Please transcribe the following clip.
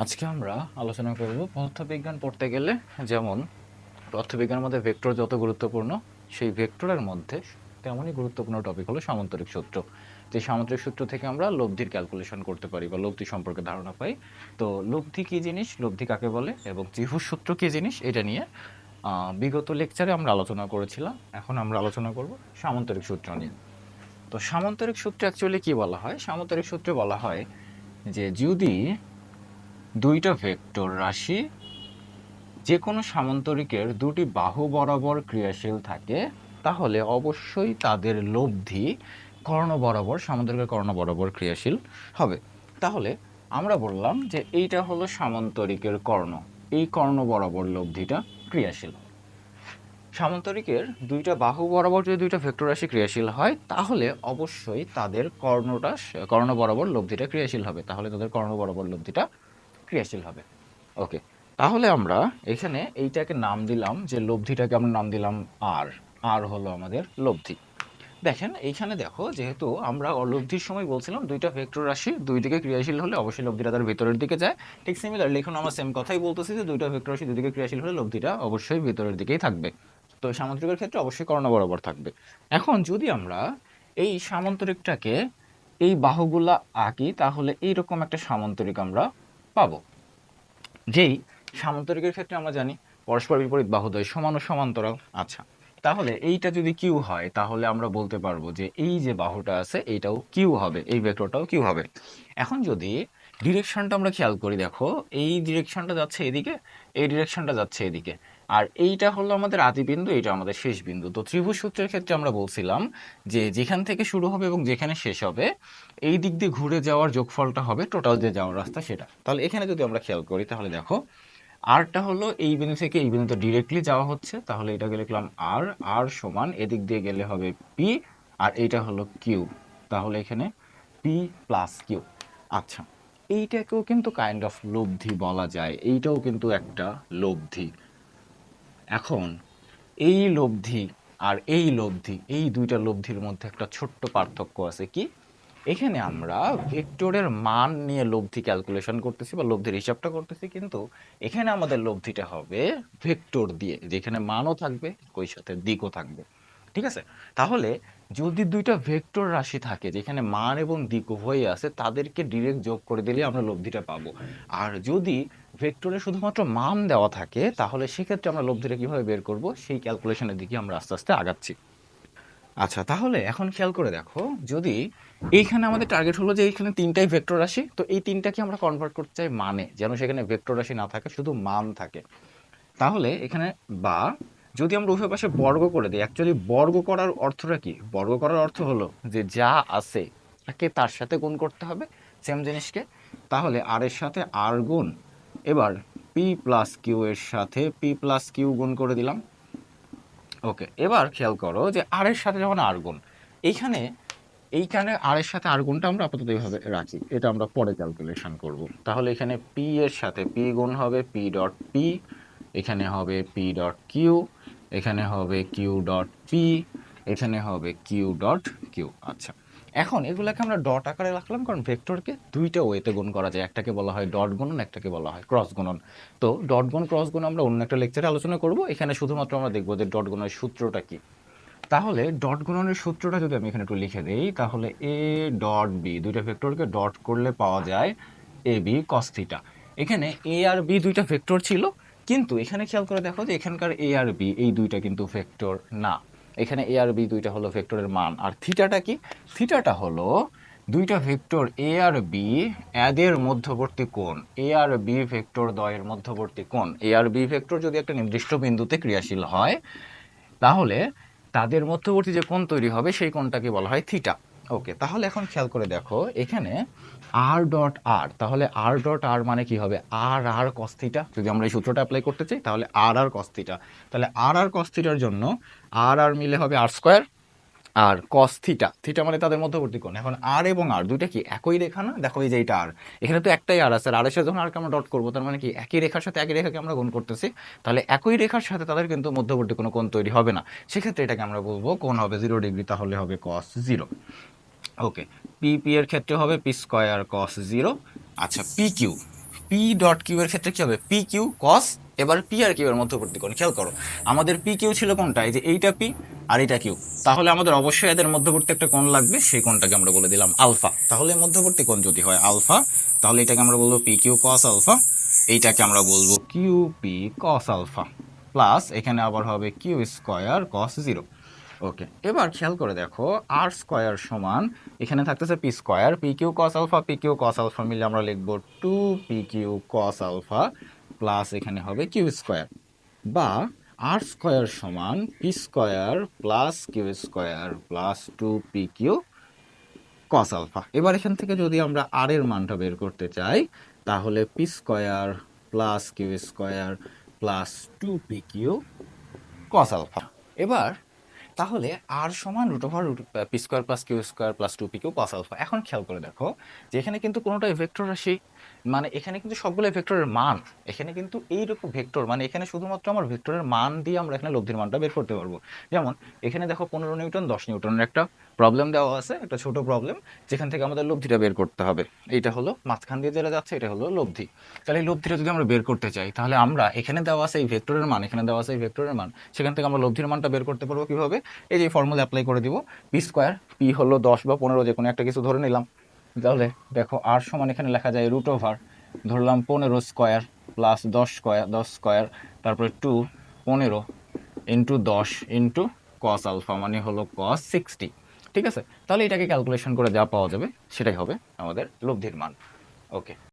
আজকে আমরা আলোচনা করব পদার্থবিজ্ঞান পড়তে গেলে যেমন পদার্থবিজ্ঞানের মধ্যে ভেক্টর যত গুরুত্বপূর্ণ সেই ভেক্টরের মধ্যে তেমনই গুরুত্বপূর্ণ টপিক হলো সামান্তরিক সূত্র। যে সামান্তরিক সূত্র থেকে আমরা লব্ধির ক্যালকুলেশন করতে পারি বা লব্ধি সম্পর্কে ধারণা পাই। তো লব্ধি কী জিনিস, লব্ধি কাকে বলে এবং ত্রিভুজ সূত্র কী জিনিস, এটা নিয়ে বিগত লেকচারে আমরা আলোচনা করেছিলাম। এখন আমরা আলোচনা করব সামান্তরিক সূত্র নিয়ে। তো সামান্তরিক সূত্রে অ্যাকচুয়ালি কী বলা হয়? সামান্তরিক সূত্রে বলা হয় যে যদি দুইটা ভেক্টর রাশি যে কোনো সামান্তরিকের দুটি বাহু বরাবর ক্রিয়াশীল থাকে তাহলে অবশ্যই তাদের লব্ধি কর্ণ বরাবর, সামান্তরিকের কর্ণ বরাবর ক্রিয়াশীল হবে। তাহলে আমরা বললাম যে এইটা হলো সামান্তরিকের কর্ণ, এই কর্ণ বরাবর লব্ধিটা ক্রিয়াশীল। সামান্তরিকের দুইটা বাহু বরাবর যদি দুইটা ভেক্টর রাশি ক্রিয়াশীল হয় তাহলে অবশ্যই তাদের কর্ণ বরাবর লব্ধিটা ক্রিয়াশীল হবে, তাহলে তাদের কর্ণ বরাবর লব্ধিটা ক্রিয়াশীল হবে। ওকে, তাহলে আমরা এখানে এইটাকে নাম দিলাম, যে লব্ধিটাকে আমরা নাম দিলাম আর। আর হলো আমাদের লব্ধি। দেখেন এইখানে দেখো, যেহেতু আমরা লব্ধির সময় বলছিলাম দুইটা ভেক্টর রাশি দুই দিকে ক্রিয়াশীল হলে অবশ্যই লব্ধিটা তার ভেতরের দিকে যায়। ঠিক সিমিলারলি এখন আমরা সেম কথাই বলতেছি যে দুইটা ভেক্টর রাশি দুই দিকে ক্রিয়াশীল হলে লব্ধিটা অবশ্যই ভেতরের দিকেই থাকবে। তো সামান্তরিকের ক্ষেত্রে অবশ্যই কর্ণ বরাবর থাকবে। এখন যদি আমরা এই সামান্তরিকটাকে এই বাহুগুলা আঁকি তাহলে এইরকম একটা সামান্তরিক আমরা পাবো। যেই সামান্তরিকের ক্ষেত্রে আমরা জানি পরস্পর বিপরীত বাহুদ্বয় সমান ও সমান্তরাল। আচ্ছা, তাহলে এইটা যদি কিউ হয় তাহলে আমরা বলতে পারবো যে এই যে বাহুটা আছে এইটাও কিউ হবে, এই ভেক্টরটাও কিউ হবে। এখন যদি ডিরেকশনটা আমরা খেয়াল করি, দেখো এই ডিরেকশনটা যাচ্ছে এদিকে, এই ডিরেকশনটা যাচ্ছে এদিকে, আর এইটা হলো আমাদের আদি বিন্দু, এইটা আমাদের শেষ বিন্দু। তো ত্রিভুজ সূত্রের ক্ষেত্রে আমরা বলছিলাম যে যেখান থেকে শুরু হবে এবং যেখানে শেষ হবে এই দিক দিয়ে ঘুরে যাওয়ার যোগফলটা হবে টোটাল যে যাওয়ার রাস্তা সেটা। তাহলে এখানে যদি আমরা খেয়াল করি তাহলে দেখো আরটা হলো এই বিন্দু থেকে এই বিন্দুতে ডিরেক্টলি যাওয়া হচ্ছে, তাহলে এটাকে লিখলাম আর। আর সমান এদিক দিয়ে গেলে হবে পি, আর এইটা হলো কিউ, তাহলে এখানে পি প্লাস কিউ। আচ্ছা, এইটাকেও কিন্তু কাইন্ড অফ লব্ধি বলা যায়, এইটাও কিন্তু একটা লব্ধি। এখন এই লব্ধি আর এই লব্ধি, এই দুইটা লব্ধির মধ্যে একটা ছোট্ট পার্থক্য আছে। কি? এখানে আমরা ভেক্টরের মান নিয়ে লব্ধি ক্যালকুলেশন করতেছি বা লব্ধির হিসাবটা করতেছি, কিন্তু এখানে আমাদের লব্ধিটা হবে ভেক্টর দিয়ে, যেখানে মানও থাকবে ওই সাথে দিকও থাকবে। ঠিক আছে? তাহলে যদি দুইটা ভেক্টর রাশি থাকে যেখানে মান এবং দিক উভয়ই আছে, তাদেরকে ডিরেক্ট যোগ করে দিলে আমরা লব্ধিটা পাবো। আর যদি ভেক্টরে শুধুমাত্র মান দেওয়া থাকে তাহলে সেক্ষেত্রে আমরা লব্ধিটা কিভাবে বের করব সেই ক্যালকুলেশনের দিকে আমরা আস্তে আস্তে আগাচ্ছি। আচ্ছা, তাহলে এখন খেয়াল করে দেখো, যদি এইখানে আমাদের টার্গেট হলো যে এইখানে তিনটাই ভেক্টর রাশি, তো এই তিনটাকে আমরা কনভার্ট করতে চাই মানে, যেন সেখানে ভেক্টর রাশি না থাকে, শুধু মান থাকে। তাহলে এখানে বা যদি আমরা উভয় পাশে বর্গ করে দিই, অ্যাকচুয়ালি বর্গ করার অর্থটা কি? বর্গ করার অর্থ হলো যে যা আছে তাকে তার সাথে গুণ করতে হবে, সেম জিনিসকে। তাহলে আর এর সাথে আর গুণ, এবার পি প্লাস কিউ এর সাথে পি প্লাস কিউ গুণ করে দিলাম। ওকে, এবার খেয়াল করো যে আর এর সাথে যখন আর গুণ, এইখানে আর এর সাথে আর গুণটা আমরা আপাতত এইভাবে রাখি, এটা আমরা পরে ক্যালকুলেশন করব। তাহলে এখানে পি এর সাথে পি গুণ হবে পি ডট পি, এখানে হবে পি ডট কিউ, এখানে হবে কিউ ডট পি, এখানে হবে কিউ ডট কিউ। আচ্ছা, এখন এগুলোকে আমরা ডট আকারে রাখলাম কারণ ভেক্টরকে দুইটা ওয়েতে গুণ করা যায়, একটাকে বলা হয় ডট গুণন, একটাকে বলা হয় ক্রস গুণন। তো ডট গুণ ক্রস গুণ আমরা অন্য একটা লেকচারে আলোচনা করব, এখানে শুধুমাত্র আমরা দেখবো যে ডট গুণনের সূত্রটা কি। তাহলে ডট গুণনের সূত্রটা যদি আমি এখানে একটু লিখে দিই, তাহলে এ ডট বি, দুইটা ভেক্টরকে ডট করলে পাওয়া যায় এ বি কস থিটা। এখানে এ আর বি দুইটা ভেক্টর ছিল, কিন্তু এখানে খেয়াল করে দেখো যে এখানকার এ আর বি এই দুইটা কিন্তু ভেক্টর না, এখানে এ আর বি দুইটা হলো ভেক্টরের মান। আর থিটাটা কি? থিটাটা হলো দুইটা ভেক্টর এ আর বি এদের মধ্যবর্তী কোণ, এ আর বি ভেক্টর দ্বয়ের মধ্যবর্তী কোণ। এ আর বি ভেক্টর যদি একটা নির্দিষ্ট বিন্দুতে ক্রিয়াশীল হয় তাহলে তাদের মধ্যবর্তী যে কোণ তৈরি হবে সেই কোণটাকে বলা হয় থিটা। ওকে, তাহলে এখন খেয়াল করে দেখো এখানে আর ডট আর, তাহলে আর ডট আর মানে কি হবে? আর আর কস থিটা। যদি আমরা এই সূত্রটা অ্যাপ্লাই করতে চাই তাহলে আর আর কস থিটা, তাহলে আর আর কস থিটার জন্য আর আর মিলে হবে আর স্কোয়ার, আর কস থিটা, থিটা মানে তাদের মধ্যবর্তী কোণ। এখন আর এবং আর দুইটা কি একই রেখা না? দেখো এই যে এইটা আর, এখানে তো একটাই আর আছে, আর এর সাথে যখন আরকে আমরা ডট করবো তার মানে কি একই রেখার সাথে একই রেখাকে আমরা গুণ করতেছি, তাহলে একই রেখার সাথে তাদের কিন্তু মধ্যবর্তী কোনো কোণ তৈরি হবে না। সেক্ষেত্রে এটাকে আমরা বলবো কোণ হবে 0 ডিগ্রি, তাহলে হবে কস 0। ওকে, পি পি এর ক্ষেত্রে হবে পি স্কোয়ার কস 0। আচ্ছা, P Q, P dot Q এর ক্ষেত্রে কি হবে, পি কিউ কস, এবার পি আর কিউ এর মধ্যবর্তী কোণ খেয়াল করো, আমাদের পি কিউ ছিল কোনটা, এই যে এইটা পি আর এটা কিউ, তাহলে আমাদের অবশ্যই এদের মধ্যবর্তী একটা কোণ লাগবে, সেই কোণটাকে আমরা বলে দিলাম আলফা। তাহলে মধ্যবর্তী কোণ যদি হয় আলফা, তাহলে এটাকে আমরা বলবো পি কিউ কস আলফা, এইটাকে আমরা বলবো Q P cos alpha, plus এখানে আবার হবে Q square cos zero. Okay, এবার খেয়াল করে দেখো আর স্কোয়ার সমান এখানে থাকতেছে P square, P Q cos alpha, P Q cos alpha মিলে আমরা লিখবো two P Q cos alpha, plus এখানে হবে কিউ স্কোয়ার, বা আর স্কোয়ার সমান P square plus Q square plus two P Q cos alpha. এবার এখান থেকে যদি আমরা আর এর মানটা বের করতে চাই, তাহলে P square plus Q square plus two P Q cos alpha. এবার তাহলে আর সমান root over root P square plus Q square plus two P Q cos alpha. এখন খেয়াল করে দেখো যে এখানে কিন্তু কোনোটাই ভেক্টর রাশি, মানে এখানে কিন্তু সবগুলো ভেক্টরের মান, এখানে কিন্তু এইরকম ভেক্টর, মানে এখানে শুধুমাত্র আমার ভেক্টরের মান দিয়ে আমরা এখানে লব্ধির মানটা বের করতে পারবো। যেমন এখানে দেখো 15 নিউটন 10 নিউটনের একটা প্রবলেম দেওয়া আছে, একটা ছোট প্রবলেম, যেখান থেকে আমাদের লব্ধিটা বের করতে হবে। এইটা হলো মাঝখান দিয়ে যেটা যাচ্ছে, এটা হলো লব্ধি। তাহলে এই লব্ধিটা যদি আমরা বের করতে চাই, তাহলে আমরা এখানে দেওয়া আছে এই ভেক্টরের মান, এখানে দেওয়া আছে এই ভেক্টরের মান, সেখান থেকে আমরা লব্ধির মানটা বের করতে পারবো কিভাবে, এই যে ফর্মুলা অ্যাপ্লাই করে দিব, পি স্কোয়ার, পি হলো 10 বা 15 যে কোনো একটা কিছু ধরে নিলাম, তাহলে দেখো আর সমান এখানে লেখা যায় রুট ওভার, ধরলাম 15 স্কোয়ার প্লাস 10 স্কোয়ার, তারপরে 2 15 ইন্টু 10 ইন্টু কস আলফা, মানে হলো কস 60। ঠিক আছে, তাহলে এটাকে ক্যালকুলেশন করে যা পাওয়া যাবে সেটাই হবে আমাদের লব্ধির মান। ওকে।